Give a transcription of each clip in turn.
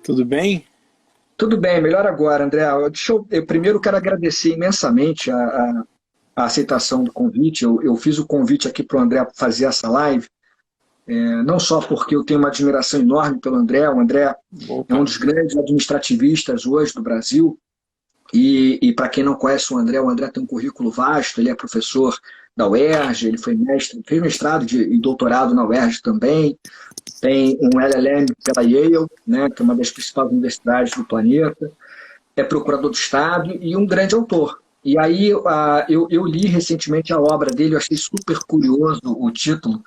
Tudo bem? Tudo bem, melhor agora, André. Eu primeiro quero agradecer imensamente a aceitação do convite. Eu fiz o convite aqui para o André fazer essa live, não só porque eu tenho uma admiração enorme pelo André. O André é Opa, um dos grandes administrativistas hoje do Brasil. E para quem não conhece o André tem um currículo vasto. Ele é professor da UERJ, ele foi mestre, fez mestrado e doutorado na UERJ também. Tem um LLM pela Yale, né, que é uma das principais universidades do planeta. É procurador do Estado e um grande autor. E aí eu li recentemente a obra dele, eu achei super curioso o título.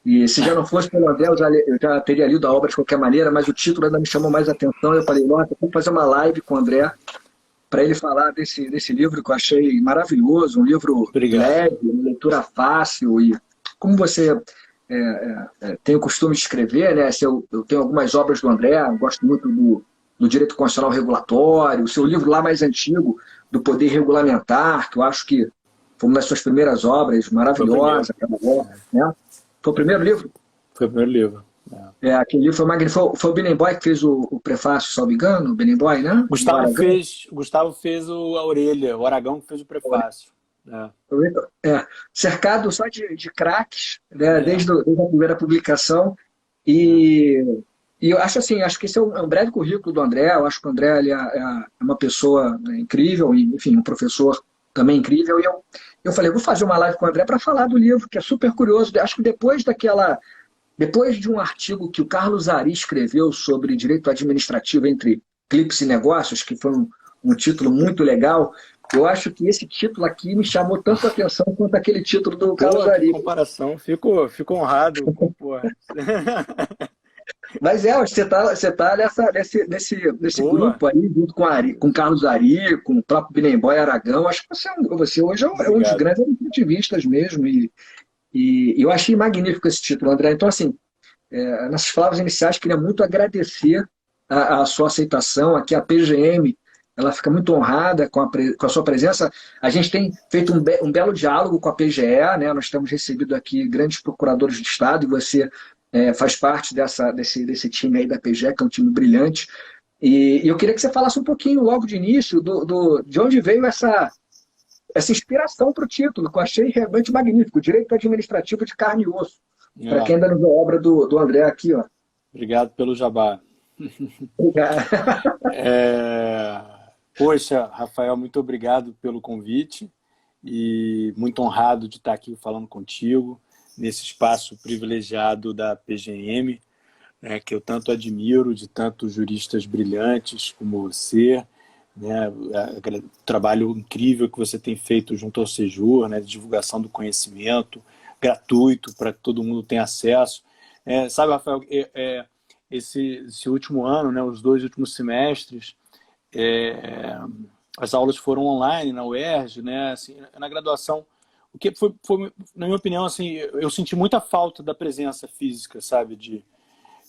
E se já não fosse pelo André, eu já teria lido a obra de qualquer maneira, mas o título ainda me chamou mais atenção. Eu falei, nossa, vamos fazer uma live com o André para ele falar desse livro que eu achei maravilhoso, um livro obrigado. leve, uma leitura fácil. E como você tem o costume de escrever, né? Eu tenho algumas obras do André, eu gosto muito do Direito Constitucional Regulatório, o seu livro lá mais antigo, do Poder Regulamentar, que eu acho que foi uma das suas primeiras obras, Foi o primeiro. maravilhosa, né? Foi o primeiro livro? Foi o primeiro livro. Aquele livro foi magnífico. Foi o Binemboy que fez o prefácio, se não me engano, o Binemboy, né? Do Aragão. Gustavo fez a orelha, o Aragão que fez o prefácio. É, Cercado só de craques, né? é, Desde a primeira publicação. é. E, e eu acho assim, acho que esse é um breve currículo do André. Eu acho que o André ele é uma pessoa, né, incrível, e, enfim, um professor também incrível. E eu falei, vou fazer uma live com o André para falar do livro, que é super curioso. Acho que depois de um artigo que o Carlos Ari escreveu sobre direito administrativo entre clipes e negócios, que foi um título muito legal, eu acho que esse título aqui me chamou tanto a atenção quanto aquele título do Carlos Pô, que Ari. comparação. Fico honrado com, pô. Mas você tá nesse Pô, grupo aí, junto com, com o Carlos Ari, com o próprio Binemboy Aragão. Acho que você hoje é um dos obrigado. grandes ativistas mesmo. E eu achei magnífico esse título, André. Então, assim, nessas palavras iniciais, queria muito agradecer a sua aceitação. Aqui a PGM, ela fica muito honrada com a sua presença. A gente tem feito um belo diálogo com a PGE, né? Nós temos recebido aqui grandes procuradores de Estado e você faz parte desse time aí da PGE, que é um time brilhante. E eu queria que você falasse um pouquinho, logo de início, de onde veio essa inspiração para o título, que eu achei realmente magnífico, Direito Administrativo de Carne e Osso. Para É, quem ainda não viu a obra do André aqui, ó. obrigado pelo jabá. É, poxa, Rafael, muito obrigado pelo convite e muito honrado de estar aqui falando contigo nesse espaço privilegiado da PGM, né, que eu tanto admiro, de tantos juristas brilhantes como você, né, o trabalho incrível que você tem feito junto ao Sejur, né, de divulgação do conhecimento gratuito para que todo mundo tenha acesso. Sabe, Rafael, esse último ano, né, os 2 últimos semestres, é, as aulas foram online na UERJ, né, assim, na graduação, o que foi, na minha opinião, assim, eu senti muita falta da presença física, sabe,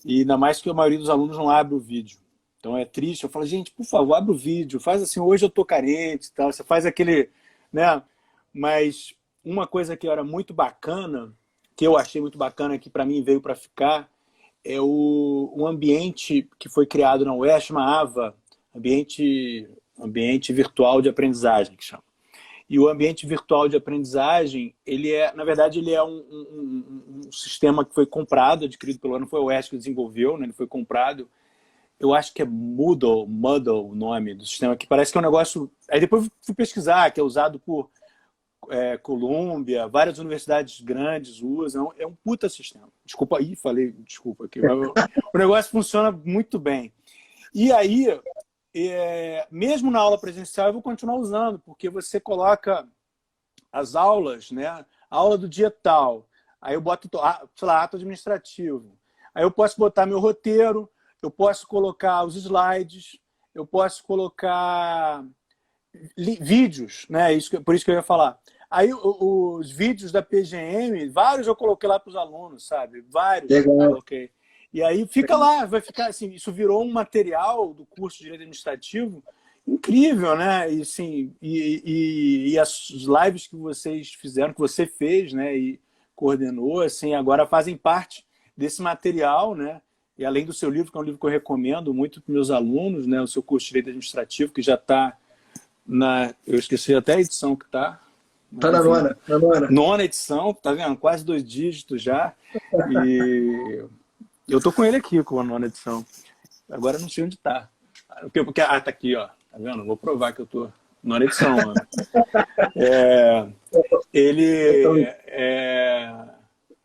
e ainda mais que a maioria dos alunos não abre o vídeo. Então é triste. Eu falo, gente, por favor, abre o vídeo, faz assim, hoje eu tô carente e tal. Você faz aquele, né? Mas uma coisa que era muito bacana, que eu achei muito bacana, que para mim veio para ficar, é o ambiente que foi criado na UERJ, chama AVA, ambiente virtual de aprendizagem, que chama. E o ambiente virtual de aprendizagem, na verdade, ele é um sistema que foi comprado, adquirido pelo ano, não foi o UERJ que desenvolveu, né? Ele foi comprado. Eu acho que é Moodle o nome do sistema, que parece que é um negócio... Aí depois fui pesquisar, que é usado por Colômbia, várias universidades grandes usam. É um puta sistema. Desculpa aí, falei desculpa aqui. Mas o negócio funciona muito bem. E aí, mesmo na aula presencial, eu vou continuar usando, porque você coloca as aulas, né? A aula do dia tal. Aí eu boto, sei lá, ato administrativo. Aí eu posso botar meu roteiro, eu posso colocar os slides, eu posso colocar vídeos, né? Por isso que eu ia falar. Aí os vídeos da PGM, vários eu coloquei lá para os alunos, sabe? Vários eu Legal. coloquei. E aí fica lá, vai ficar assim, isso virou um material do curso de Direito Administrativo incrível, né? E, assim, e as lives que vocês fizeram, que você fez, né? E coordenou, assim, agora fazem parte desse material, né? e além do seu livro, que é um livro que eu recomendo muito para meus alunos, né, o seu curso de Direito Administrativo, que já está eu esqueci até a edição que está. Está na nona. Nona edição, tá vendo? Quase 2 dígitos já. E eu tô com ele aqui, com a nona edição. Agora eu não sei onde está. Tá aqui, ó. Tá vendo? Vou provar que eu tô nona edição. Ele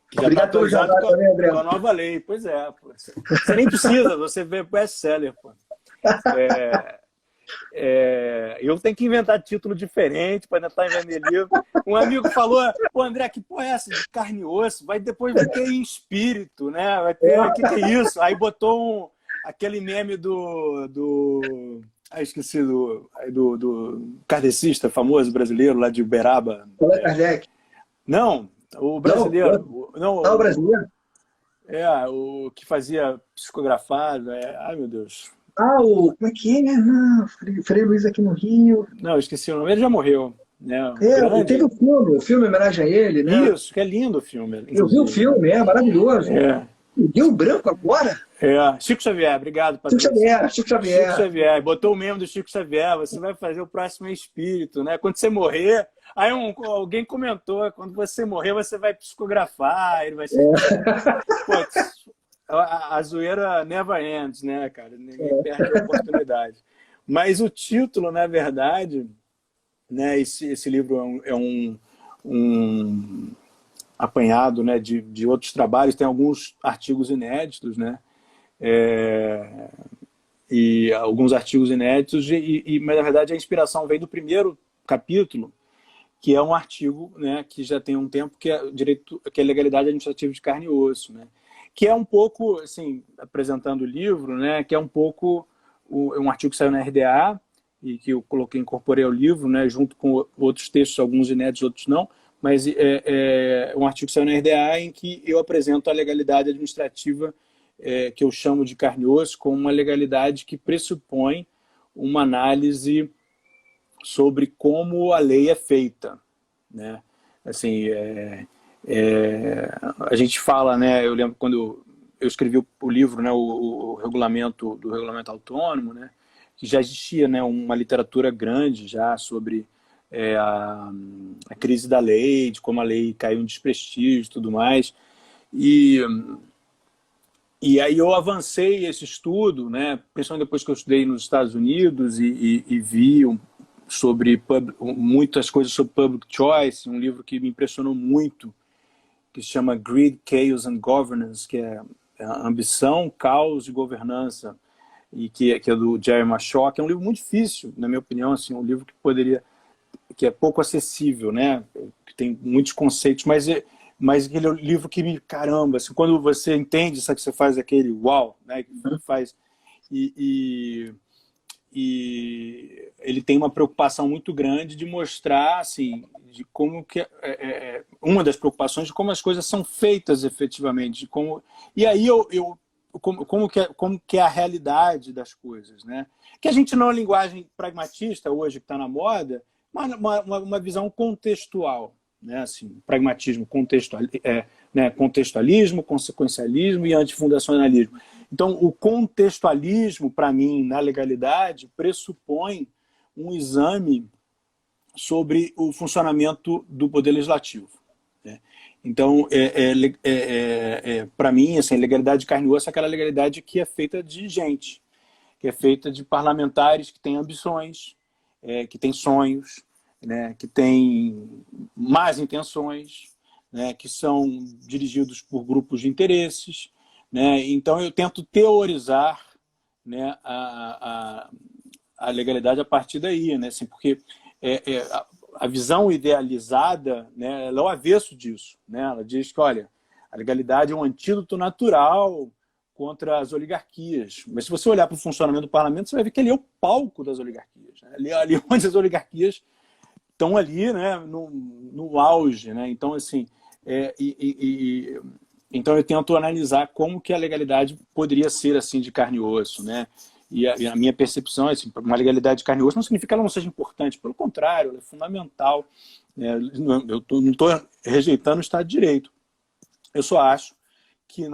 que já está atualizado com a nova lei. Pois é. Pô. Você nem precisa, você vê best-seller. Eu tenho que inventar título diferente para tentar vender livro. Um amigo falou, pô, André, que porra é essa de carne e osso? Depois vai ter em espírito, né? Vai ter, o que é isso? Aí botou aquele meme esqueci do kardecista famoso brasileiro lá de Uberaba. Kardec. Não, o brasileiro. Não, o brasileiro? O que fazia psicografado. Ai, meu Deus. Como é que é? Não, Frei Luiz aqui no Rio. Não, eu esqueci o nome. Ele já morreu. Né? Teve o filme em homenagem a ele, né? Isso, que é lindo o filme. Eu vi o filme, maravilhoso. Deu branco agora. Chico Xavier, obrigado. Chico Xavier. Botou o meme do Chico Xavier, você vai fazer o próximo espírito, né? Quando você morrer, aí alguém comentou, quando você morrer, você vai psicografar, ele vai ser... Pô, a zoeira never ends, né, cara? Ninguém perde a oportunidade. Mas o título, na verdade, né, esse livro é um apanhado, né, de outros trabalhos, tem alguns artigos inéditos, né? E alguns artigos inéditos, mas na verdade a inspiração vem do primeiro capítulo, que é um artigo, né, que já tem um tempo, que é legalidade administrativa de carne e osso, né? Que é um pouco, assim, apresentando o livro, né, que é um pouco um artigo que saiu na RDA e que eu incorporei ao livro, né, junto com outros textos, alguns inéditos, outros não, mas é um artigo que saiu na RDA em que eu apresento a legalidade administrativa que eu chamo de carne e osso como uma legalidade que pressupõe uma análise sobre como a lei é feita, né? Assim, a gente fala, né? Eu lembro quando eu escrevi o livro, né? O regulamento autônomo, né? Que já existia, né? Uma literatura grande já sobre a crise da lei, de como a lei caiu em desprestígio e tudo mais. E aí eu avancei esse estudo, né? Principalmente depois que eu estudei nos Estados Unidos e vi sobre muitas coisas sobre public choice, um livro que me impressionou muito, que se chama Greed, Chaos and Governance, que é ambição, caos e governança, e que é do Jerry Mashaw, que é um livro muito difícil, na minha opinião, assim, um livro que é pouco acessível, né? Que tem muitos conceitos, mas aquele livro que caramba, assim, quando você entende, sabe, que você faz aquele uau, né? Que faz e ele tem uma preocupação muito grande de mostrar, assim, de como que uma das preocupações de como as coisas são feitas efetivamente, de como, e aí como que é a realidade das coisas, né? Que a gente não é uma linguagem pragmatista hoje que está na moda, mas uma visão contextual, né? Assim, pragmatismo, contextualismo, consequencialismo e antifundacionalismo. Então, o contextualismo, para mim, na legalidade, pressupõe um exame sobre o funcionamento do poder legislativo, né? Então, para mim, assim, legalidade de carne e osso é aquela legalidade que é feita de gente, que é feita de parlamentares que têm ambições, que têm sonhos, né, que têm más intenções, né, que são dirigidos por grupos de interesses, né? Então eu tento teorizar, né, a legalidade a partir daí, né? Assim, porque a visão idealizada, né, ela é o avesso disso, né? Ela diz que, olha, a legalidade é um antídoto natural contra as oligarquias. Mas se você olhar para o funcionamento do parlamento, você vai ver que ele é o palco das oligarquias, né? Ali onde as oligarquias estão ali, né, no auge, né? Então, assim, então eu tento analisar como que a legalidade poderia ser assim de carne e osso, né? E a minha percepção é assim, uma legalidade de carne e osso não significa que ela não seja importante, pelo contrário, ela é fundamental, né? Eu não estou rejeitando o Estado de Direito. Eu só acho que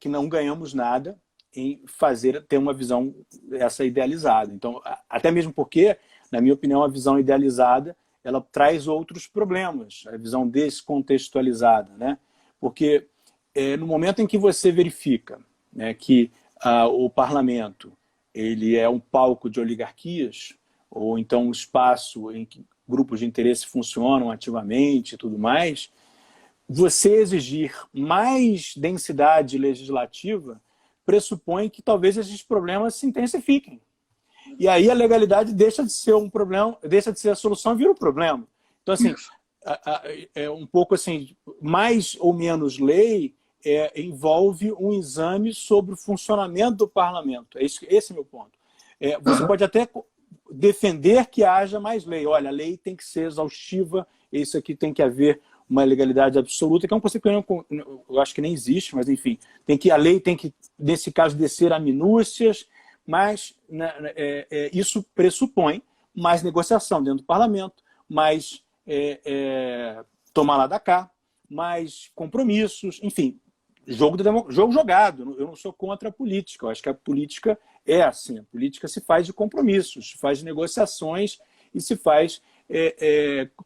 que não ganhamos nada em ter uma visão essa idealizada. Então, até mesmo porque, na minha opinião, a visão idealizada ela traz outros problemas, a visão descontextualizada, né? Porque no momento em que você verifica, né, que o parlamento ele é um palco de oligarquias, ou então um espaço em que grupos de interesse funcionam ativamente e tudo mais, você exigir mais densidade legislativa pressupõe que talvez esses problemas se intensifiquem. E aí a legalidade deixa de ser um problema, deixa de ser a solução e vira um problema. Então, assim, é um pouco assim, mais ou menos lei envolve um exame sobre o funcionamento do parlamento. Esse é o meu ponto. Você pode até defender que haja mais lei. Olha, a lei tem que ser exaustiva, isso aqui tem que haver uma legalidade absoluta, que é um conceito que eu acho que nem existe, mas enfim, a lei tem que, nesse caso, descer a minúcias, mas isso pressupõe mais negociação dentro do parlamento, mais tomar lá da cá, mais compromissos, enfim, jogo jogado. Eu não sou contra a política, eu acho que a política é assim, a política se faz de compromissos, se faz de negociações e se faz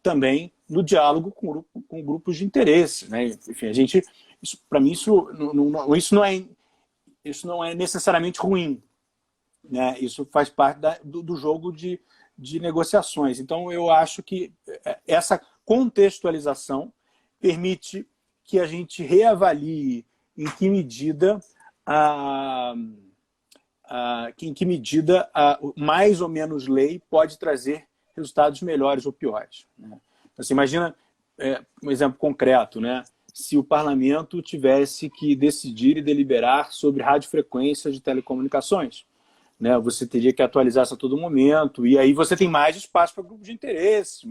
também no diálogo com grupos de interesse, né? Enfim, para mim isso não é necessariamente ruim, né? Isso faz parte do jogo de negociações. Então eu acho que essa contextualização permite que a gente reavalie em que medida mais ou menos lei pode trazer resultados melhores ou piores, né? Você imagina um exemplo concreto, né? Se o parlamento tivesse que decidir e deliberar sobre radiofrequências de telecomunicações, né? Você teria que atualizar isso a todo momento, e aí você tem mais espaço para grupos de interesse,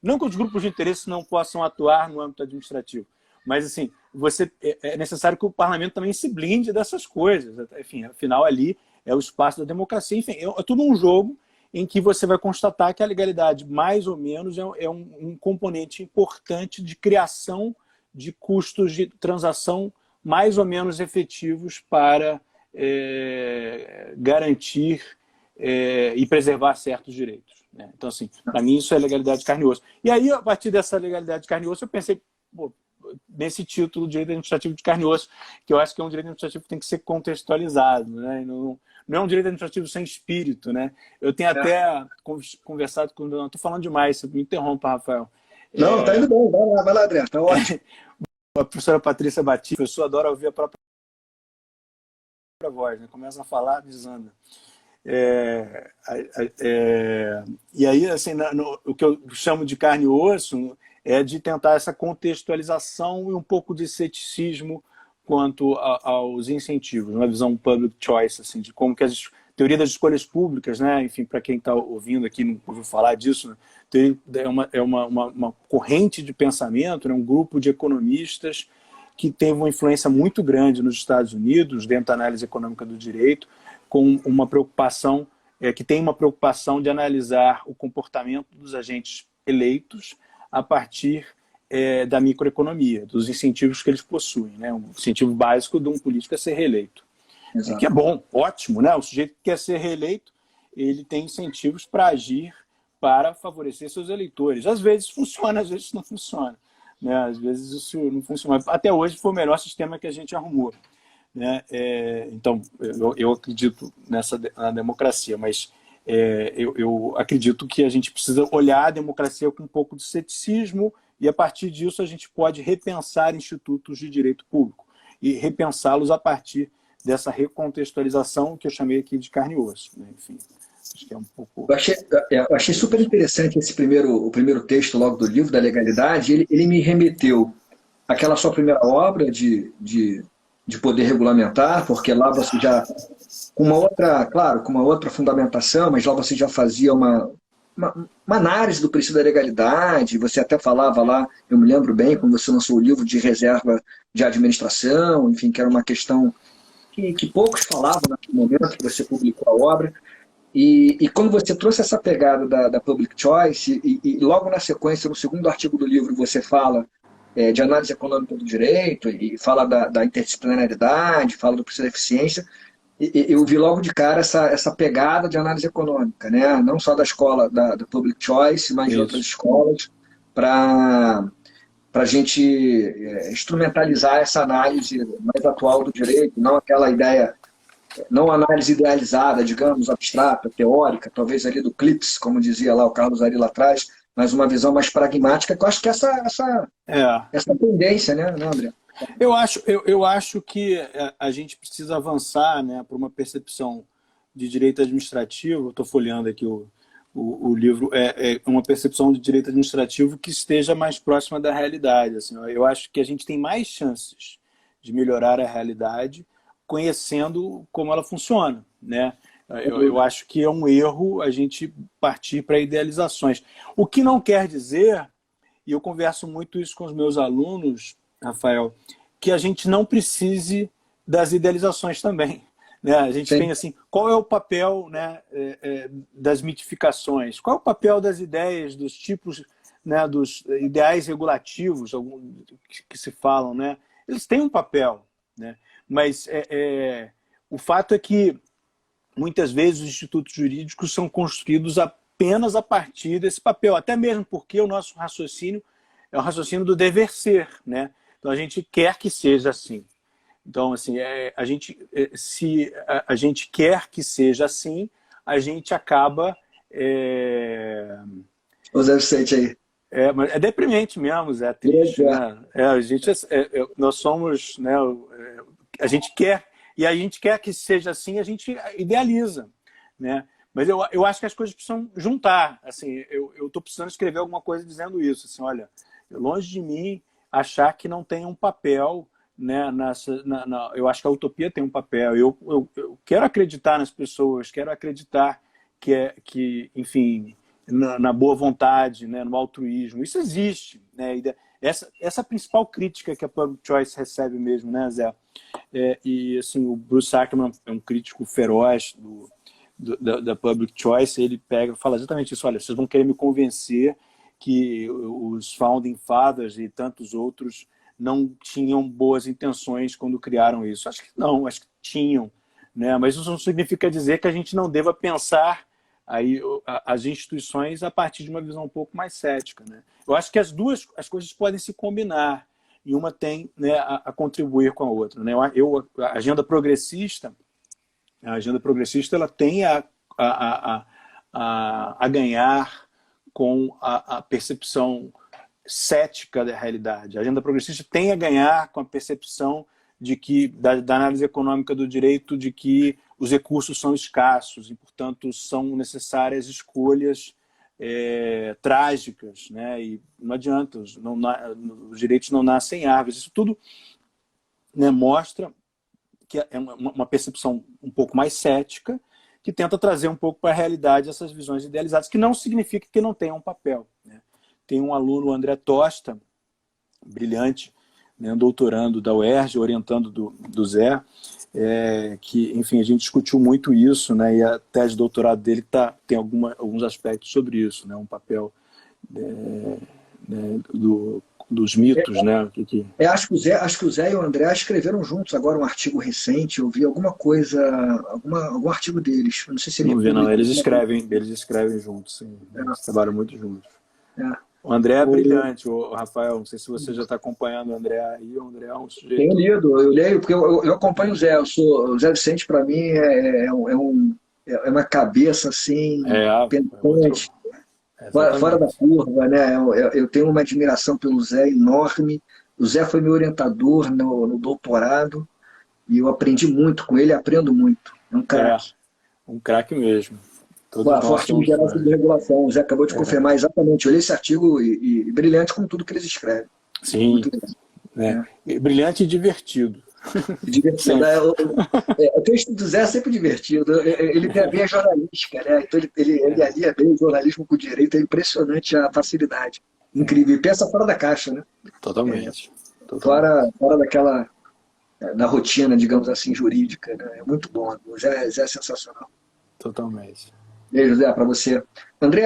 não que os grupos de interesse não possam atuar no âmbito administrativo, mas assim, é necessário que o parlamento também se blinde dessas coisas. Enfim, afinal ali é o espaço da democracia. Enfim, é tudo um jogo em que você vai constatar que a legalidade, mais ou menos, é um componente importante de criação de custos de transação mais ou menos efetivos para garantir e preservar certos direitos, né? Então, assim, para mim isso é legalidade de carne e osso. E aí, a partir dessa legalidade de carne e osso, eu pensei, nesse título, direito administrativo de carne e osso, que eu acho que é um direito administrativo que tem que ser contextualizado, né? Não é um direito administrativo sem espírito, né? Eu tenho até conversado com... Estou falando demais, você me interrompa, Rafael. Não, tá indo bem, vai lá, André, tá ótimo. A professora Patrícia Batista, a pessoa adora ouvir a própria voz, né? Começa a falar, desanda. E aí, assim, o que eu chamo de carne e osso é de tentar essa contextualização e um pouco de ceticismo quanto aos incentivos, uma visão public choice, assim, de como que teoria das escolhas públicas, né? Enfim, para quem está ouvindo aqui, não ouviu falar disso, né? É uma corrente de pensamento, né? Um grupo de economistas que teve uma influência muito grande nos Estados Unidos, dentro da análise econômica do direito, com uma preocupação, que tem uma preocupação de analisar o comportamento dos agentes eleitos a partir da microeconomia, dos incentivos que eles possuem, né? Um incentivo básico de um político é ser reeleito. Que é bom, ótimo, né? O sujeito que quer ser reeleito, ele tem incentivos para agir, para favorecer seus eleitores. Às vezes funciona, às vezes não funciona, né? Às vezes isso não funciona. Até hoje foi o melhor sistema que a gente arrumou, né? Então, eu acredito na democracia, mas eu acredito que a gente precisa olhar a democracia com um pouco de ceticismo e, a partir disso, a gente pode repensar institutos de direito público e repensá-los a partir dessa recontextualização que eu chamei aqui de carne e osso, né? Enfim, acho que é um pouco... Eu achei super interessante o primeiro texto logo do livro, da legalidade. Ele me remeteu àquela sua primeira obra de poder regulamentar, porque lá você já, com uma outra fundamentação, mas lá você já fazia uma análise do princípio da legalidade. Você até falava lá, eu me lembro bem, quando você lançou o livro de reserva de administração, enfim, que era uma questão que poucos falavam naquele momento que você publicou a obra. E quando você trouxe essa pegada da public choice, e logo na sequência, no segundo artigo do livro, você fala de análise econômica do direito, e fala da interdisciplinaridade, fala do princípio da eficiência, eu vi logo de cara essa pegada de análise econômica, né? Não só da escola da Public Choice, mas de outras Isso. escolas, para a gente instrumentalizar essa análise mais atual do direito, não aquela ideia, não análise idealizada, digamos, abstrata, teórica, talvez ali do Clips, como dizia lá o Carlos Ari lá atrás, mas uma visão mais pragmática, que eu acho que É. essa tendência, né, André? Eu acho que a gente precisa avançar, né, para uma percepção de direito administrativo. Estou folheando aqui o livro, uma percepção de direito administrativo que esteja mais próxima da realidade. Assim, eu acho que a gente tem mais chances de melhorar a realidade conhecendo como ela funciona, né? Eu acho que é um erro a gente partir para idealizações. O que não quer dizer, e eu converso muito isso com os meus alunos, Rafael, que a gente não precise das idealizações também. Né? A gente tem assim, qual é o papel, né, das mitificações? Qual é o papel das ideias, dos tipos, né, dos ideais regulativos que se falam? Né? Eles têm um papel, né? Mas o fato é que muitas vezes os institutos jurídicos são construídos apenas a partir desse papel, até mesmo porque o nosso raciocínio é o raciocínio do dever ser, né? Então a gente quer que seja assim. Então, assim, se a gente quer que seja assim, a gente acaba... O Zé Vicente aí. É deprimente mesmo, é triste, né? Nós somos, né? A gente quer, e a gente quer que seja assim, a gente idealiza, né? Mas eu acho que as coisas precisam juntar. Assim, eu estou precisando escrever alguma coisa dizendo isso. Assim, olha, longe de mim achar que não tem um papel, né, eu acho que a utopia tem um papel. Eu quero acreditar nas pessoas, quero acreditar que enfim, na boa vontade, né, no altruísmo. Isso existe, né? Essa é a principal crítica que a Public Choice recebe mesmo, né, Zé? E assim, o Bruce Ackerman é um crítico feroz da Public Choice. Ele fala exatamente isso. Olha, vocês vão querer me convencer que os Founding Fathers e tantos outros não tinham boas intenções quando criaram isso. Acho que não, acho que tinham, né? Mas isso não significa dizer que a gente não deva pensar aí as instituições a partir de uma visão um pouco mais cética, né? Eu acho que as coisas podem se combinar e uma tem, né, a contribuir com a outra, né? A agenda progressista ela tem a ganhar com a percepção cética da realidade. A agenda progressista tem a ganhar com a percepção de que, da análise econômica do direito, de que os recursos são escassos e, portanto, são necessárias escolhas trágicas, né? E não adianta, os direitos não nascem em árvores. Isso tudo, né, mostra que é uma percepção um pouco mais cética, que tenta trazer um pouco para a realidade essas visões idealizadas, que não significa que não tenham um papel, né? Tem um aluno, o André Tosta, brilhante, né, doutorando da UERJ, orientando do Zé, que, enfim, a gente discutiu muito isso, né, e a tese de doutorado dele tem alguns aspectos sobre isso, né, um papel né, dos mitos, né? Acho que o Zé e o André escreveram juntos agora um artigo recente, eu vi alguma coisa, algum artigo deles. Não sei se ele não vi, não. Eles escrevem juntos, sim. Eles trabalham muito juntos. O André é brilhante, o Rafael. Não sei se você já está acompanhando o André aí. O André é um sujeito... Tenho lido, eu leio, porque eu acompanho o Zé. O Zé Vicente, para mim, é uma cabeça assim, pensante. Fora da curva, né? Eu tenho uma admiração pelo Zé enorme. O Zé foi meu orientador no doutorado e eu aprendi muito com ele, aprendo muito. É um craque. Um craque mesmo. Forte em geral de regulação. O Zé acabou de confirmar exatamente. Eu li esse artigo e brilhante com tudo que eles escrevem. Sim. Brilhante e divertido. Divertido. O texto do Zé é sempre divertido. Ele tem a veia jornalística, né? Então ele alia bem o jornalismo com o direito. É impressionante a facilidade. Incrível. E pensa fora da caixa, né? Totalmente. Fora da rotina, digamos assim, jurídica. Né? É muito bom. O Zé é sensacional. Totalmente. Beijo, Zé, para você. André,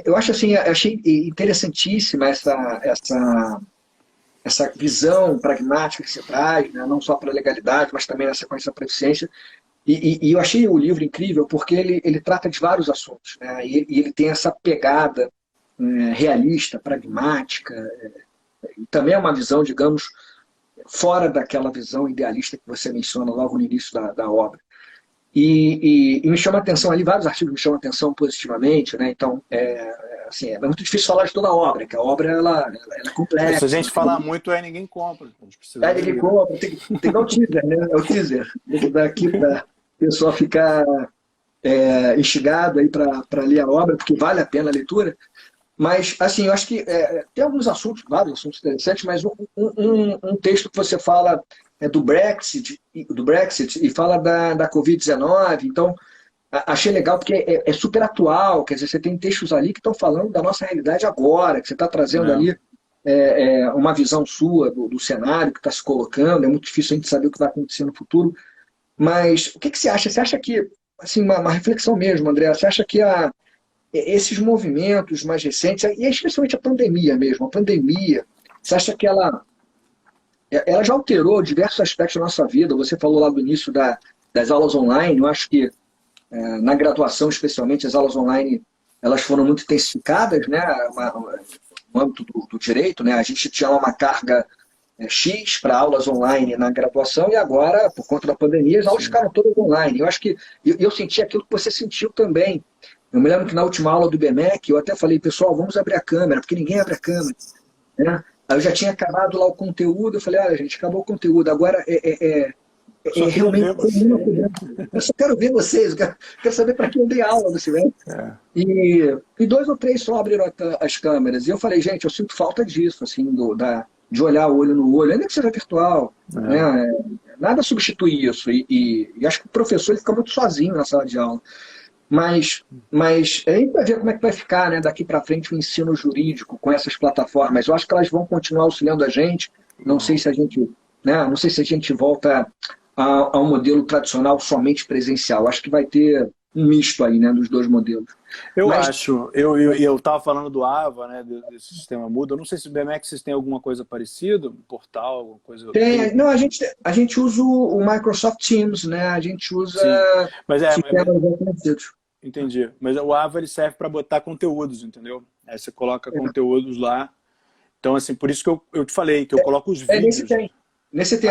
eu acho assim, achei interessantíssima essa visão pragmática que você traz, né? Não só para a legalidade, mas também na sequência da previdência. E eu achei o livro incrível porque ele trata de vários assuntos, né? E ele tem essa pegada realista, pragmática, e também é uma visão, digamos, fora daquela visão idealista que você menciona logo no início da obra. E me chama a atenção ali, vários artigos me chamam a atenção positivamente, né? Então, assim, é muito difícil falar de toda a obra, que a obra ela é complexa. Se a gente falar muito, aí ninguém compra. A gente precisa Ninguém compra, tem que dar o teaser, né? É o teaser. Tem que dar aqui para a pessoa ficar instigado aí para ler a obra, porque vale a pena a leitura. Mas, assim, eu acho que tem alguns assuntos, vários assuntos interessantes, mas um texto que você fala do Brexit e fala da Covid-19, então achei legal porque é super atual, quer dizer, você tem textos ali que estão falando da nossa realidade agora, que você está trazendo ali uma visão sua do cenário que está se colocando, é muito difícil a gente saber o que vai acontecer no futuro, mas o que você acha? Você acha que, assim, uma reflexão mesmo, André, você acha que esses movimentos mais recentes, e especialmente a pandemia mesmo, você acha que ela já alterou diversos aspectos da nossa vida? Você falou lá do início das aulas online, eu acho que na graduação, especialmente, as aulas online elas foram muito intensificadas, né, no âmbito do direito, né, a gente tinha uma carga X para aulas online na graduação e agora, por conta da pandemia, as aulas ficaram todas online. Eu acho que eu senti aquilo que você sentiu também. Eu me lembro que na última aula do BMEC, eu até falei, pessoal, vamos abrir a câmera, porque ninguém abre a câmera. Né? Aí eu já tinha acabado lá o conteúdo, eu falei, olha, gente, acabou o conteúdo, agora realmente... Eu só quero ver vocês, eu quero saber para quem eu dei aula nesse evento. E 2 ou 3 só abriram as câmeras. E eu falei, gente, eu sinto falta disso, assim, de olhar olho no olho, ainda que seja virtual. Né? Nada substitui isso. E acho que o professor ele fica muito sozinho na sala de aula. Mas a gente vai ver como é que vai ficar, né, daqui para frente o ensino jurídico com essas plataformas. Eu acho que elas vão continuar auxiliando a gente. Não sei se a gente, né, não sei se a gente volta ao modelo tradicional somente presencial. Acho que vai ter um misto aí, né, dos dois modelos. Eu acho. Eu estava falando do AVA, né, desse sistema mudo. Eu não sei se o BMX vocês têm alguma coisa parecida, um portal, alguma coisa. Tem. Não, a gente usa o Microsoft Teams, né? A gente usa. Sim. Mas entendi. Mas o AVA ele serve para botar conteúdos, entendeu? Aí você coloca conteúdos lá. Então, assim, por isso que eu te falei, que eu coloco os vídeos. Nesse tem.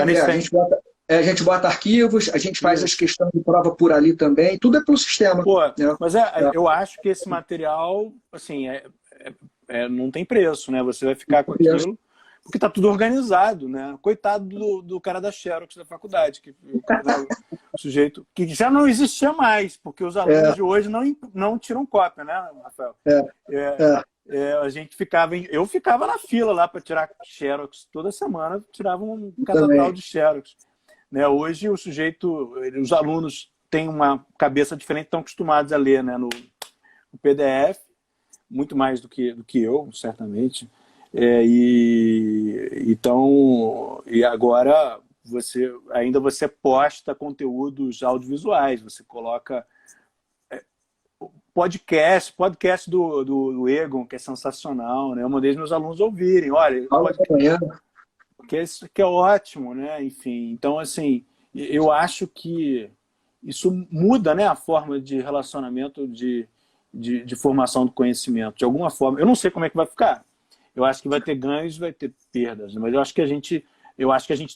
A gente bota arquivos, a gente faz as questões de prova por ali também, tudo é pelo sistema. Pô, mas eu acho que esse material, assim, não tem preço, né? Você vai ficar com aquilo, porque tá tudo organizado, né? Coitado do cara da Xerox da faculdade, o sujeito que já não existia mais, porque os alunos de hoje não tiram cópia, né, Rafael? A gente eu ficava na fila lá para tirar Xerox, toda semana tirava um catatal de Xerox. Né? Hoje os alunos têm uma cabeça diferente, estão acostumados a ler, né, no PDF, muito mais do que eu, certamente. E agora você posta conteúdos audiovisuais, você coloca podcast do Egon, que é sensacional, né? Eu mandei meus alunos ouvirem, olha, que é ótimo, né? Enfim, então assim, eu acho que isso muda, né, a forma de relacionamento de formação do conhecimento, de alguma forma. Eu não sei como é que vai ficar. Eu acho que vai ter ganhos, vai ter perdas, mas eu acho que a gente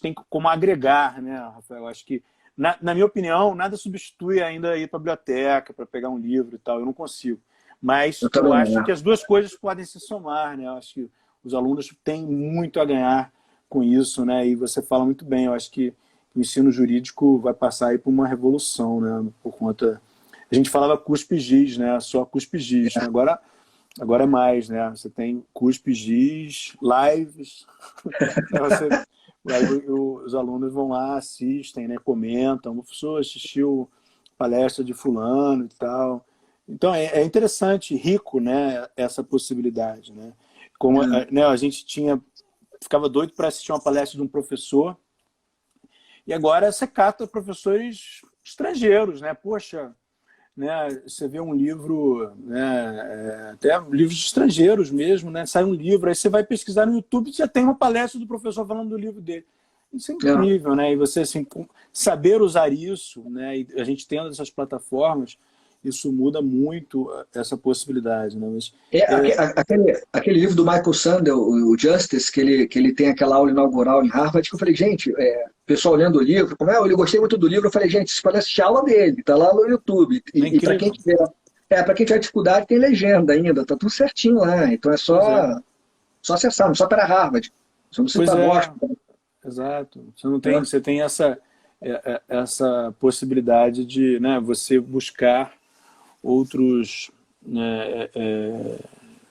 tem como agregar, né, Rafael? Eu acho que, na minha opinião, nada substitui ainda ir para a biblioteca, para pegar um livro e tal, eu não consigo. Mas eu acho que as duas coisas podem se somar, né? Eu acho que os alunos têm muito a ganhar com isso, né? E você fala muito bem, eu acho que o ensino jurídico vai passar aí por uma revolução, né? Por conta... A gente falava CUSP-GIS, né? Só CUSP-GIS. Agora é mais, né? Você tem CUSP-GIS, lives. Os alunos vão lá, assistem, né? Comentam. O professor assistiu palestra de fulano e tal. Então é interessante, rico, né? Essa possibilidade, né? Como né, a gente ficava doido para assistir uma palestra de um professor e agora você cata professores estrangeiros, né? Poxa, né, você vê um livro, né, até livros estrangeiros mesmo, né, sai um livro, aí você vai pesquisar no YouTube e já tem uma palestra do professor falando do livro dele. Isso é incrível, né? E você assim, saber usar isso, né? E a gente tendo essas plataformas, isso muda muito essa possibilidade, né? Mas, aquele livro do Michael Sandel, o Justice, que ele tem aquela aula inaugural em Harvard, que eu falei, gente, o pessoal lendo o livro, como eu gostei muito do livro, eu falei, gente, você pode assistir a aula dele, tá lá no YouTube. E para quem tiver, para quem tiver dificuldade, tem legenda ainda, tá tudo certinho lá. Então é só acessar, não só para Harvard. Você não cita Boston. Exato. Você tem essa possibilidade de, né, você buscar outros... Né,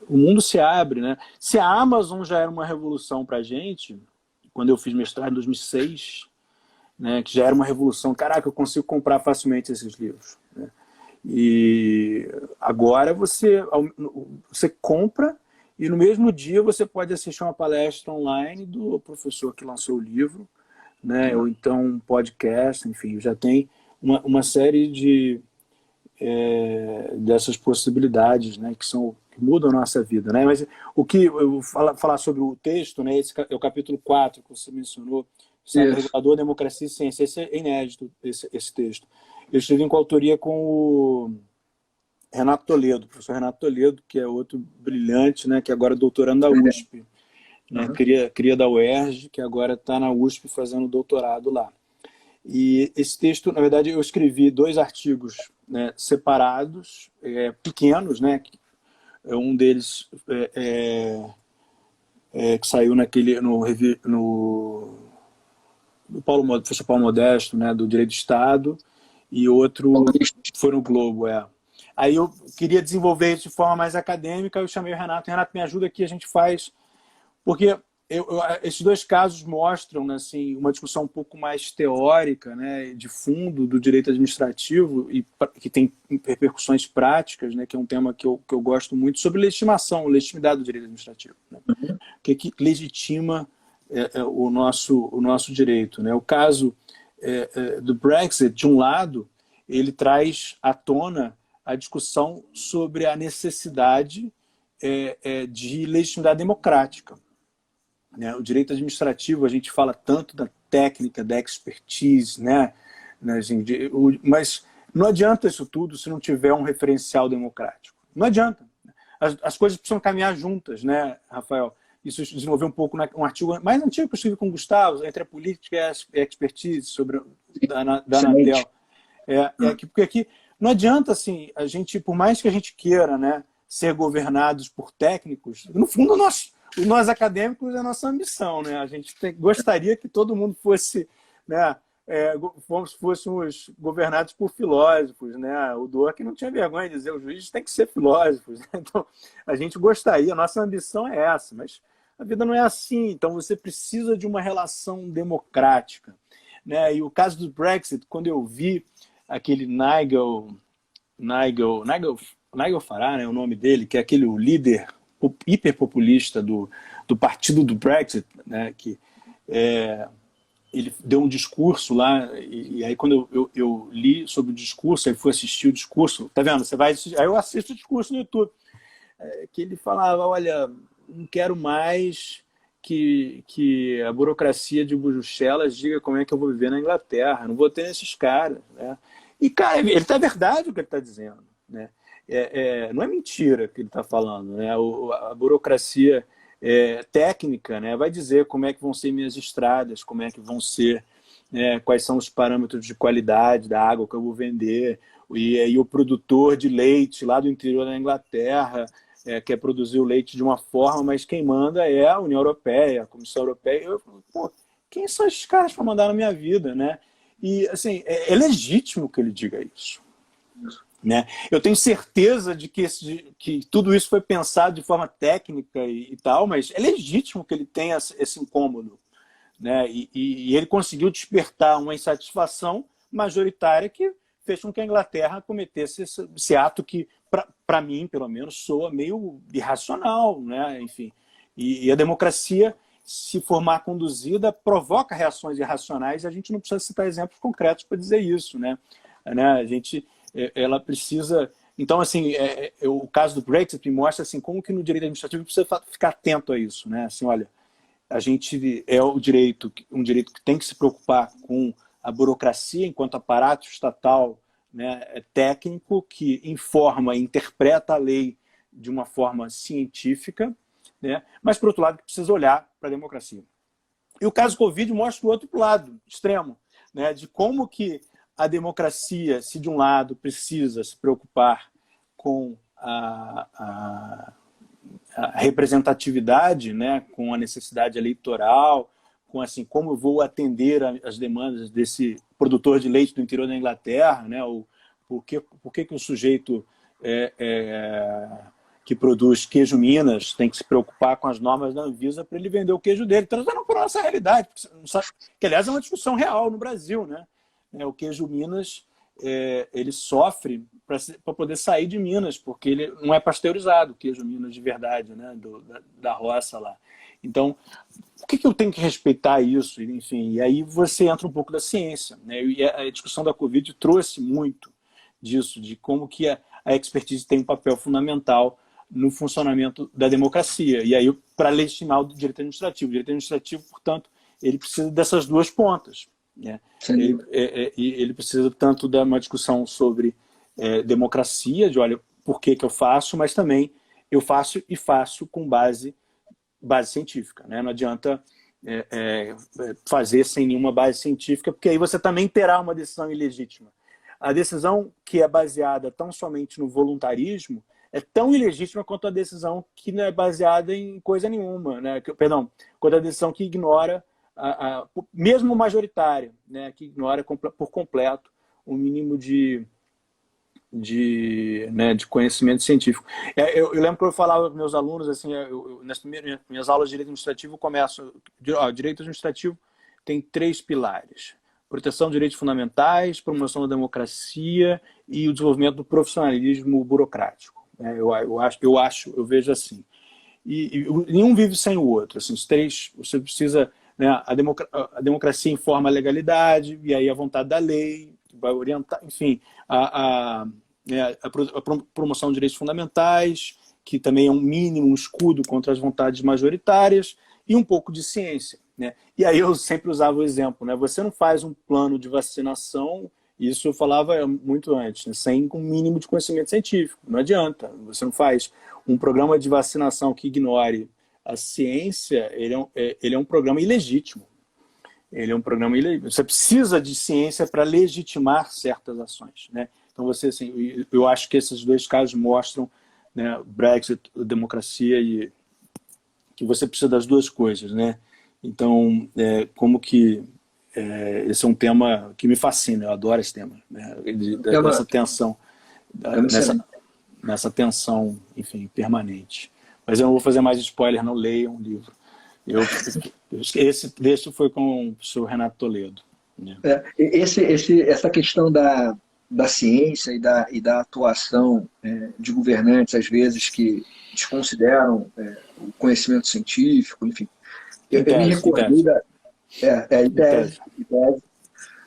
o mundo se abre, né? Se a Amazon já era uma revolução para a gente, quando eu fiz mestrado em 2006, né, que já era uma revolução, caraca, eu consigo comprar facilmente esses livros, né? E agora você compra e no mesmo dia você pode assistir uma palestra online do professor que lançou o livro, né? Ou então um podcast, enfim, já tem uma série dessas possibilidades, né? Que mudam a nossa vida, né? Mas o que eu vou falar sobre o texto, né? Esse é o capítulo 4 que você mencionou, Estado Regulador, Democracia e Ciência. Esse é inédito, esse texto. Eu escrevi em coautoria com o Renato Toledo, o professor Renato Toledo, que é outro brilhante, né? Que agora é doutorando da USP, né? Cria da UERJ, que agora está na USP fazendo doutorado lá. E esse texto, na verdade, eu escrevi 2 artigos, né, separados, pequenos, né? Um deles que saiu no professor Paulo Modesto, né, do Direito do Estado, e outro foi no Globo. Aí eu queria desenvolver isso de forma mais acadêmica, eu chamei o Renato. Renato, me ajuda aqui, a gente faz... Porque esses 2 casos mostram, né, assim, uma discussão um pouco mais teórica, né, de fundo do direito administrativo e que tem repercussões práticas, né, que é um tema que eu gosto muito, sobre legitimidade do direito administrativo, né? O que legitima o nosso direito, né? O caso do Brexit, de um lado, ele traz à tona a discussão sobre a necessidade de legitimidade democrática. O direito administrativo, a gente fala tanto da técnica, da expertise, né? Mas não adianta isso tudo se não tiver um referencial democrático. Não adianta. As coisas precisam caminhar juntas, né, Rafael? Isso desenvolveu um pouco um artigo mais antigo que eu escrevi com o Gustavo, entre a política e a expertise, da Anatel. Porque aqui não adianta, assim, a gente, por mais que a gente queira, né, ser governados por técnicos, no fundo nós acadêmicos é a nossa ambição, né? A gente gostaria que todo mundo fosse, né, fôssemos governados por filósofos, né? O Dworkin não tinha vergonha de dizer os juízes têm que ser filósofos, né? Então, a gente gostaria, a nossa ambição é essa, mas a vida não é assim. Então, você precisa de uma relação democrática, né? E o caso do Brexit, quando eu vi aquele Nigel Farage, né, o nome dele, que é aquele líder hiperpopulista do partido do Brexit, né, que ele deu um discurso lá, e aí quando eu li sobre o discurso, aí fui assistir o discurso, tá vendo? Aí eu assisto o discurso no YouTube, que ele falava, olha, não quero mais que a burocracia de Bruxelas diga como é que eu vou viver na Inglaterra, não vou ter esses caras, né? E, cara, ele tá verdade o que ele está dizendo, né? Não é mentira que ele está falando, né? A burocracia técnica, né, vai dizer como é que vão ser minhas estradas, como é que vão ser, quais são os parâmetros de qualidade da água que eu vou vender, e o produtor de leite lá do interior da Inglaterra quer produzir o leite de uma forma, mas quem manda é a União Europeia, a Comissão Europeia. Eu falo, pô, quem são esses caras para mandar na minha vida, né? E assim, é legítimo que ele diga isso. Né? Eu tenho certeza de que tudo isso foi pensado de forma técnica e tal, mas é legítimo que ele tenha esse incômodo, né? E ele conseguiu despertar uma insatisfação majoritária que fez com que a Inglaterra cometesse esse ato que, para mim, pelo menos, soa meio irracional, né? Enfim, e a democracia, se for mal conduzida, provoca reações irracionais, e a gente não precisa citar exemplos concretos para dizer isso, né? A gente ela precisa... Então, assim, o caso do Brexit me mostra assim, como que no direito administrativo precisa ficar atento a isso, né? Assim, olha, a gente um direito que tem que se preocupar com a burocracia enquanto aparato estatal, né, técnico, que informa e interpreta a lei de uma forma científica, né, mas, por outro lado, que precisa olhar para a democracia. E o caso Covid mostra o outro lado, extremo, né, de como que a democracia, se de um lado precisa se preocupar com a representatividade, né, com a necessidade eleitoral, com assim, como eu vou atender as demandas desse produtor de leite do interior da Inglaterra, né, por que o sujeito que produz queijo Minas tem que se preocupar com as normas da Anvisa para ele vender o queijo dele, trazendo para a nossa realidade, que aliás é uma discussão real no Brasil, né? O queijo Minas, ele sofre para poder sair de Minas, porque ele não é pasteurizado, o queijo Minas de verdade, né? da roça lá. Então, por que eu tenho que respeitar isso? Enfim, e aí você entra um pouco da ciência, né? E a discussão da Covid trouxe muito disso, de como que a expertise tem um papel fundamental no funcionamento da democracia. E aí, para legitimar o direito administrativo. O direito administrativo, portanto, ele precisa dessas duas pontas, né? Ele precisa tanto de uma discussão sobre democracia, de olha, por que eu faço, mas também eu faço e faço com base científica, né? Não adianta fazer sem nenhuma base científica, porque aí você também terá uma decisão ilegítima. A decisão que é baseada tão somente no voluntarismo é tão ilegítima quanto a decisão que não é baseada em coisa nenhuma, né? Perdão, quanto a decisão que ignora mesmo majoritária, né, que ignora por completo o mínimo de conhecimento científico. Eu lembro que eu falava para meus alunos, assim, nas minhas aulas de direito administrativo, eu começo... direito administrativo tem 3 pilares: proteção de direitos fundamentais, promoção da democracia e o desenvolvimento do profissionalismo burocrático. Eu vejo assim. E nenhum vive sem o outro. Assim, os 3, você precisa... Né, a democracia informa a legalidade, e aí a vontade da lei vai orientar, enfim, a promoção de direitos fundamentais, que também é um mínimo, um escudo contra as vontades majoritárias, e um pouco de ciência, né? E aí eu sempre usava o exemplo, né? Você não faz um plano de vacinação, isso eu falava muito antes, né? Sem um mínimo de conhecimento científico, não adianta. Você não faz um programa de vacinação que ignore a ciência, ele é um programa ilegítimo. Ele é um programa ilegítimo. Você precisa de ciência para legitimar certas ações, né? Então, assim, eu acho que esses 2 casos mostram, né, Brexit, democracia, e que você precisa das 2 coisas, né? Então, como que... esse é um tema que me fascina, eu adoro esse tema, né? Dessa tensão, nessa tensão, enfim, permanente. Mas eu não vou fazer mais spoiler, não leiam o livro. Esse texto foi com o professor Renato Toledo, né? Essa questão da ciência e da atuação de governantes, às vezes, que desconsideram o conhecimento científico, enfim. Eu me recordei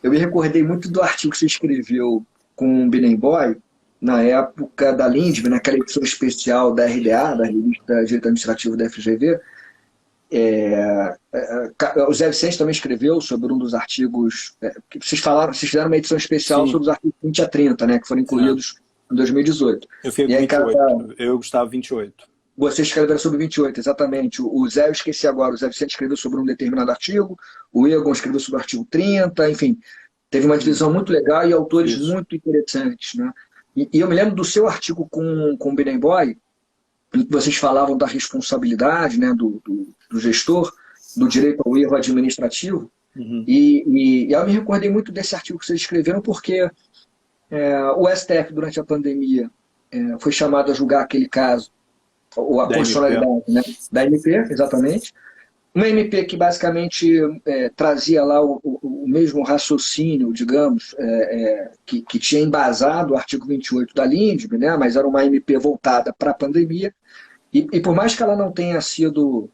eu me recordei muito do artigo que você escreveu com o Binemboy, na época da Lindbe, naquela edição especial da RDA, da Revista Direito Administrativo da FGV. O Zé Vicente também escreveu sobre um dos artigos que vocês fizeram uma edição especial. Sim. Sobre os artigos 20 a 30, né, que foram incluídos em 2018. Eu fiquei 28, eu Gustavo 28. Você escreveu sobre 28, exatamente. O Zé, eu esqueci agora, o Zé Vicente escreveu sobre um determinado artigo, o Egon escreveu sobre o artigo 30, enfim, teve uma divisão muito legal e autores muito interessantes, né? E eu me lembro do seu artigo com o Binemboy, em que vocês falavam da responsabilidade, né, do gestor, do direito ao erro administrativo. Uhum. E eu me recordei muito desse artigo que vocês escreveram, porque o STF, durante a pandemia, foi chamado a julgar aquele caso, ou a constitucionalidade, né, da MP, exatamente. Uma MP que basicamente trazia lá o mesmo raciocínio, digamos, que tinha embasado o artigo 28 da Lindbe, né, mas era uma MP voltada para a pandemia. E por mais que ela não tenha sido...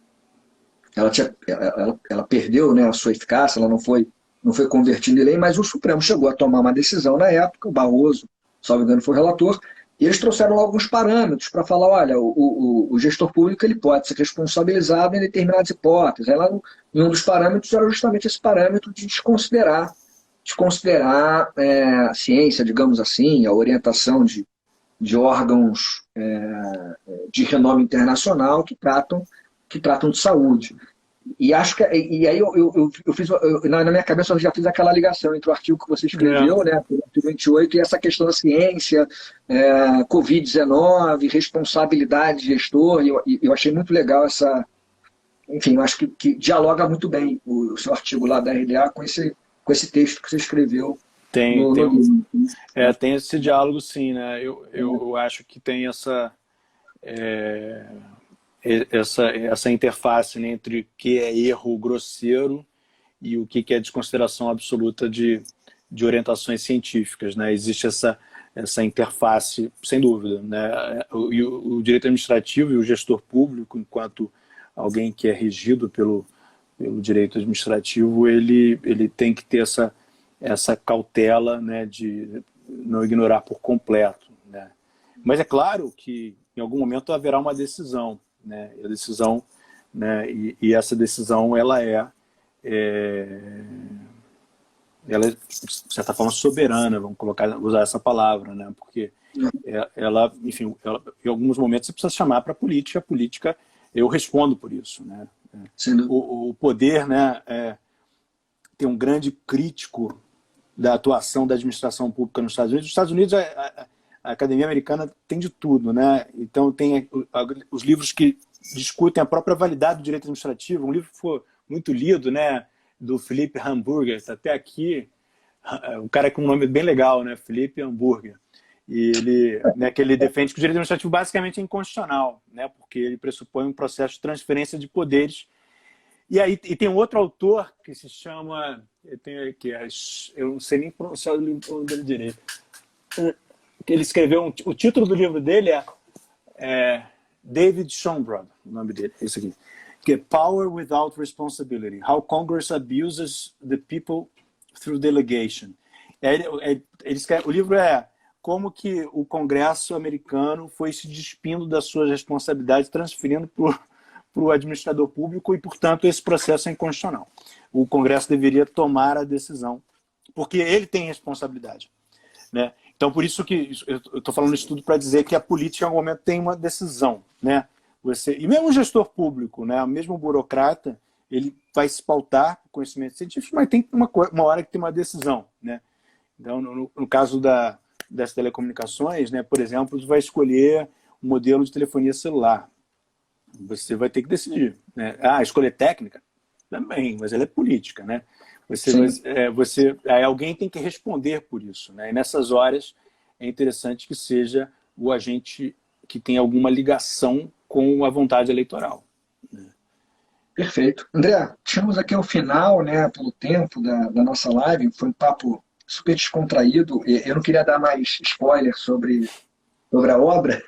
Ela perdeu, né, a sua eficácia, ela não foi convertida em lei, mas o Supremo chegou a tomar uma decisão na época, o Barroso salvo engano, foi o relator, e eles trouxeram lá alguns parâmetros para falar, olha, o gestor público ele pode ser responsabilizado em determinadas hipóteses. Aí lá, em um dos parâmetros era justamente esse parâmetro de desconsiderar a ciência, digamos assim, a orientação de órgãos de renome internacional que tratam de saúde. E acho que e aí eu fiz na minha cabeça eu já fiz aquela ligação entre o artigo que você escreveu, né, o artigo 28, e essa questão da ciência, Covid-19, responsabilidade de gestor, e eu achei muito legal essa, enfim, eu acho que dialoga muito bem o seu artigo lá da RDA com esse texto que você escreveu. Tem esse diálogo, sim, né? Eu acho que tem essa interface, né, entre o que é erro grosseiro e o que é desconsideração absoluta de orientações científicas, né? Existe essa interface, sem dúvida, né? O direito administrativo e o gestor público, enquanto alguém que é regido pelo direito administrativo, ele tem que ter essa cautela, né, de não ignorar por completo, né? Mas é claro que em algum momento haverá uma decisão, né? A decisão, né, e essa decisão ela é, de certa forma, soberana, vamos usar essa palavra, né? Porque ela, enfim, em alguns momentos você precisa chamar para a política, eu respondo por isso, né? O poder, né, tem um grande crítico da atuação da administração pública nos Estados Unidos. Nos Estados Unidos, a Academia Americana tem de tudo, né? Então, tem os livros que discutem a própria validade do direito administrativo. Um livro que foi muito lido, né, do Philip Hamburger, está até aqui, um cara com um nome bem legal, né, Philip Hamburger. E que ele defende que o direito administrativo basicamente é inconstitucional, né, porque ele pressupõe um processo de transferência de poderes. E tem um outro autor que se chama, eu não sei nem pronunciar o livro dele direito, ele escreveu, o título do livro dele é David Schonbrod, o nome dele, é isso aqui, que é Power Without Responsibility, How Congress Abuses the People Through Delegation. Ele escreve, o livro é como que o Congresso americano foi se despindo das suas responsabilidades, transferindo para o administrador público e, portanto, esse processo é inconstitucional. O Congresso deveria tomar a decisão, porque ele tem responsabilidade, né? Então, por isso que eu estou falando isso tudo para dizer que a política, em algum momento, tem uma decisão, né? E mesmo o gestor público, né, mesmo o burocrata, ele vai se pautar com conhecimento científico, mas tem uma hora que tem uma decisão, né? Então, no caso das telecomunicações, né, por exemplo, você vai escolher um modelo de telefonia celular. Você vai ter que decidir, né? Escolher técnica? Também, mas ela é política, né? Aí alguém tem que responder por isso, né? E nessas horas é interessante que seja o agente que tem alguma ligação com a vontade eleitoral, né? Perfeito. André, chegamos aqui ao final, né, pelo tempo da nossa live, foi um papo super descontraído. Eu não queria dar mais spoiler sobre a obra,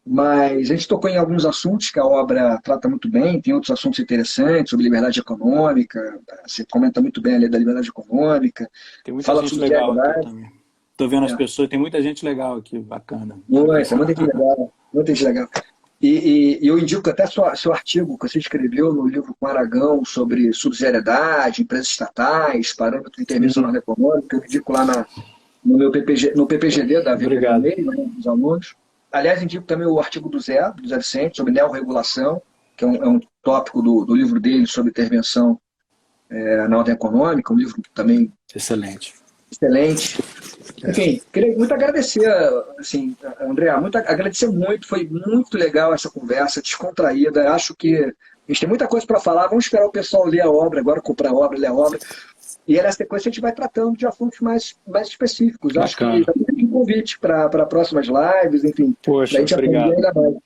mas a gente tocou em alguns assuntos que a obra trata muito bem, tem outros assuntos interessantes sobre liberdade econômica, você comenta muito bem a lei da liberdade econômica. Tem muita gente legal aqui também. Estou vendo as pessoas, tem muita gente legal aqui, bacana. Muita gente legal, muita gente legal. E eu indico até seu artigo que você escreveu no livro com Aragão sobre subsidiariedade, empresas estatais, parâmetro de intervenção econômica, eu indico lá no meu PPGD da Vida Meio, né, dos alunos. Aliás, indico também o artigo do Zé Vicente, sobre neorregulação, que é um tópico do livro dele sobre intervenção na ordem econômica, um livro também excelente. Enfim, queria muito agradecer, assim, André, agradecer muito, foi muito legal essa conversa, descontraída, acho que a gente tem muita coisa para falar, vamos esperar o pessoal ler a obra, agora comprar a obra, ler a obra, e aí, na sequência a gente vai tratando de assuntos mais específicos. Bacana. Acho que já tem um convite para próximas lives, enfim. Poxa, obrigado. Ainda mais.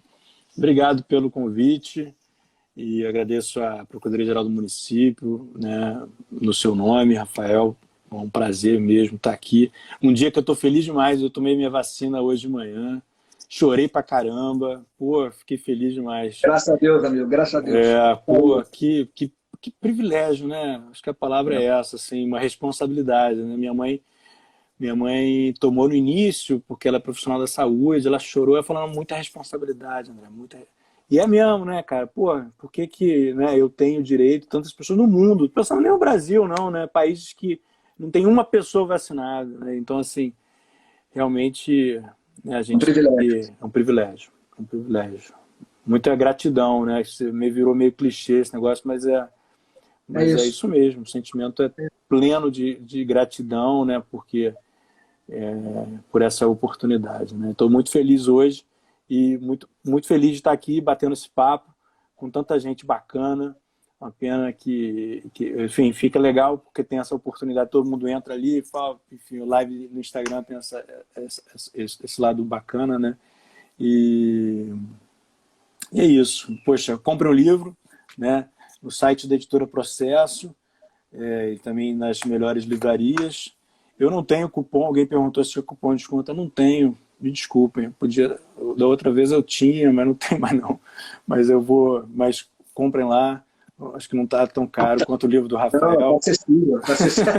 Obrigado pelo convite e agradeço à Procuradoria-Geral do Município, né, no seu nome, Rafael. É um prazer mesmo estar aqui. Um dia que eu estou feliz demais, eu tomei minha vacina hoje de manhã, chorei pra caramba, fiquei feliz demais. Graças a Deus, amigo, graças a Deus. Que privilégio, né? Acho que a palavra é essa, assim, uma responsabilidade, né? Minha mãe Minha mãe tomou no início, porque ela é profissional da saúde, ela chorou, ela falou, muita responsabilidade, André, muita... E é mesmo, né, cara? Pô, por que que, né, eu tenho direito, tantas pessoas no mundo, pensando nem no Brasil, não, né? Países que não tem uma pessoa vacinada, né? Então, assim, realmente, né, a Um gente tem privilégio. que... É um privilégio, é um privilégio. Muita gratidão, né? Isso me virou meio clichê esse negócio, É mas é isso. isso mesmo. O sentimento é pleno de gratidão, né? Porque por essa oportunidade, né? Estou muito feliz hoje e muito feliz de estar aqui batendo esse papo com tanta gente bacana. Uma pena enfim, fica legal porque tem essa oportunidade, todo mundo entra ali e fala, enfim, o live no Instagram tem esse lado bacana, né? E é isso. Poxa, compre um livro, né? No site da Editora Processo, e também nas melhores livrarias. Eu não tenho cupom, alguém perguntou se tinha cupom de desconto, eu não tenho, me desculpem, podia, da outra vez eu tinha, mas não tem mais não. Mas comprem lá, acho que não está tão caro quanto o livro do Não, tá Rafael, acessível, tá acessível.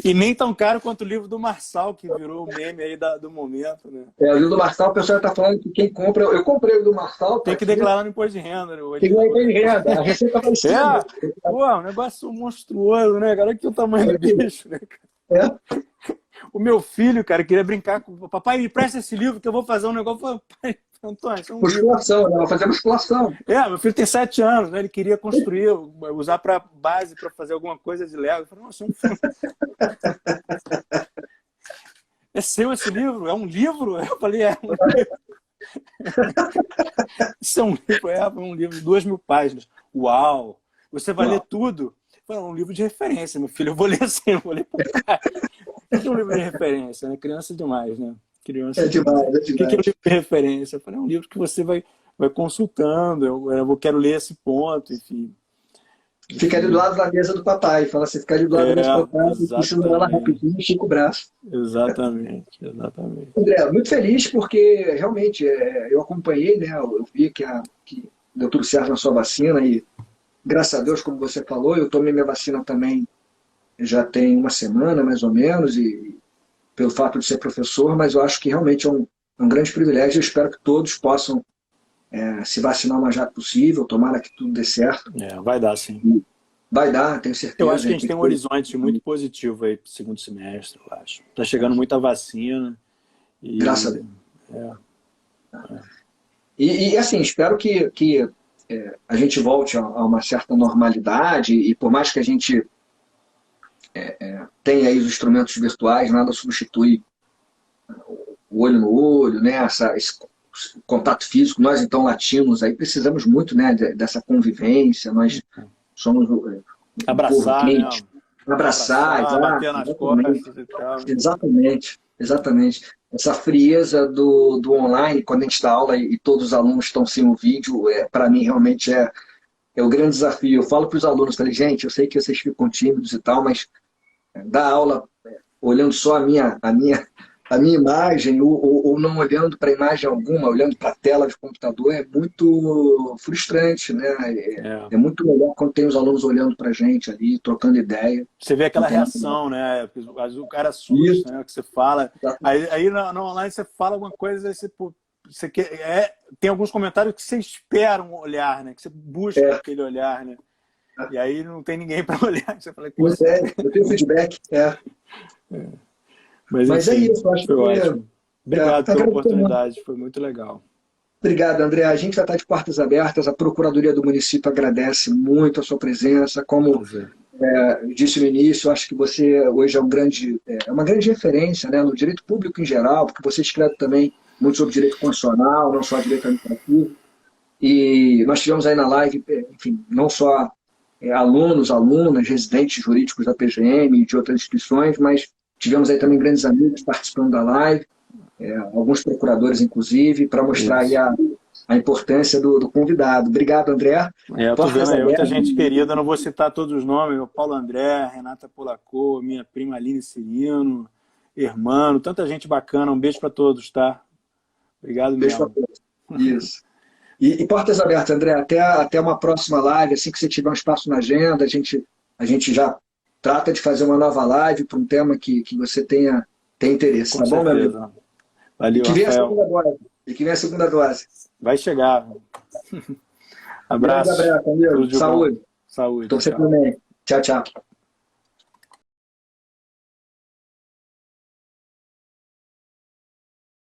e nem tão caro quanto o livro do Marçal, que virou o meme aí do momento, né? O livro do Marçal, o pessoal está falando que quem compra. Eu comprei o do Marçal, tá Tem que aqui. declarar no imposto de renda, né? O Tem livro. que renda. A receita vai em cima. Pô, um negócio monstruoso, né, cara? Olha que o tamanho do bicho, né? É. O meu filho, cara, queria brincar com o papai, me presta esse livro que eu vou fazer um negócio. Eu falei, pai, Antônio, isso é um livro. Musculação, né? Vai fazer musculação. Meu filho tem 7 anos, né? Ele queria construir, usar para base para fazer alguma coisa de Lego. Eu falei, nossa, é um filme. É seu esse livro? É um livro? Eu falei, é um livro. Isso é um livro, é um livro de 2.000 páginas. Uau! Você vai ler tudo? Eu falei, é um livro de referência, meu filho. Eu vou ler assim, eu vou ler por cá. O que é um livro de referência? Né? Criança demais, né? Criança É demais, é demais. O que é um demais. livro de referência? Eu falei, é um livro que você vai consultando. Eu quero ler esse ponto, enfim. Fica ali do lado da mesa do papai. Fala assim, fica ali do lado da mesa do papai, puxando ela Exatamente. rapidinho, estica o braço. Exatamente, exatamente. André, muito feliz porque realmente eu acompanhei, né? Eu vi que deu tudo certo na sua vacina e, graças a Deus, como você falou, eu tomei minha vacina também já tem uma semana, mais ou menos, e pelo fato de ser professor, mas eu acho que realmente é um grande privilégio. Eu espero que todos possam se vacinar o mais rápido possível, tomara que tudo dê certo. Vai dar, sim. Vai dar, tenho Eu acho certeza. que a gente tem um horizonte muito positivo aí para o segundo semestre, eu acho. Está chegando muita vacina. Graças a Deus. E assim, espero que a gente volte a uma certa normalidade e por mais que a gente tenha aí os instrumentos virtuais, nada substitui o olho no olho, né? Esse contato físico. Nós, então, latinos, aí precisamos muito, né, dessa convivência. Nós somos um povo Abraçar, né? quente. Abraçar, bater nas exatamente. costas e tal. Exatamente, exatamente. Essa frieza do online, quando a gente dá aula e todos os alunos estão sem o vídeo, para mim realmente é o grande desafio. Eu falo para os alunos, falei, gente, eu sei que vocês ficam tímidos e tal, mas dar aula olhando só a minha imagem ou não olhando para imagem alguma, olhando para a tela de computador é muito frustrante, né? É muito melhor quando tem os alunos olhando para a gente ali, trocando ideia. Você vê aquela reação, né? O cara assusta, né? O que você fala. Aí no online você fala alguma coisa, aí você tem alguns comentários que você espera um olhar, né? Que você busca aquele olhar, né? E aí não tem ninguém para olhar. Você fala, eu tenho feedback. Mas é enfim, isso, acho foi que ótimo. Obrigado pela oportunidade, foi muito legal. Obrigado, André. A gente vai estar de portas abertas. A Procuradoria do Município agradece muito a sua presença. Como disse no início, acho que você hoje é uma grande referência, né, no direito público em geral, porque você escreve também muito sobre direito constitucional, não só direito administrativo. E nós tivemos aí na live, enfim, não só alunos, alunas, residentes jurídicos da PGM e de outras instituições, mas tivemos aí também grandes amigos participando da live, alguns procuradores, inclusive, para mostrar aí a importância do convidado. Obrigado, André. Eu estou vendo aí muita gente querida, eu não vou citar todos os nomes, o Paulo André, Renata Polacco, minha prima Aline Cirino, Hermano, tanta gente bacana, um beijo para todos, tá? Obrigado mesmo. Beijo para todos. Isso. E portas abertas, André, até uma próxima live, assim que você tiver um espaço na agenda, a gente já trata de fazer uma nova live para um tema que você tenha interesse, Com tá bom, meu amigo? certeza. Valeu, E que venha a Rafael. segunda dose. E que venha a segunda dose. Vai chegar. Grande Abraço. abraço, amigo. Tudo de bom. Saúde. Saúde. Então você Tchau. também. Tchau, tchau.